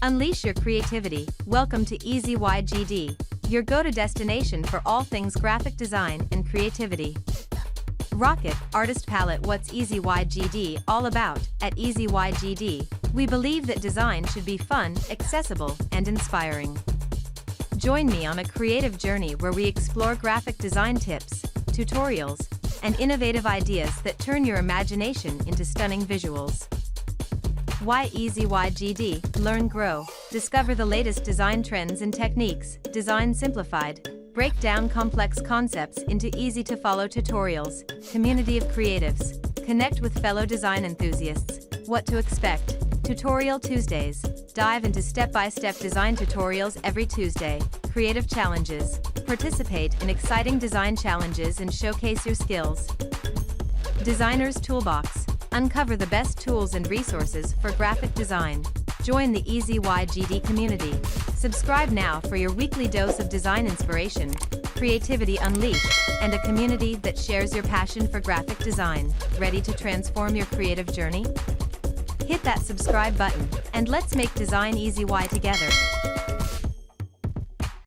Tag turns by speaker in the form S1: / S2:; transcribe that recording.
S1: Unleash your creativity. Welcome to EZY GD, your go-to destination for all things graphic design and creativity. Rocket Artist Palette. What's EZY GD all about? At EZY GD, we believe that design should be fun, accessible, and inspiring. Join me on a creative journey where we explore graphic design tips, tutorials, and innovative ideas that turn your imagination into stunning visuals. Why EZY GD? Learn, grow. Discover the latest design trends and techniques. Design simplified. Break down complex concepts into easy-to-follow tutorials. Community of creatives. Connect with fellow design enthusiasts. What to expect? Tutorial Tuesdays. Dive into step-by-step design tutorials every Tuesday. Creative challenges. Participate in exciting design challenges and showcase your skills. Designer's Toolbox. Uncover the best tools and resources for graphic design. Join the EZY GD community. Subscribe now for your weekly dose of design inspiration, creativity unleashed, and a community that shares your passion for graphic design. Ready to transform your creative journey? Hit that subscribe button, and let's make design EZY together.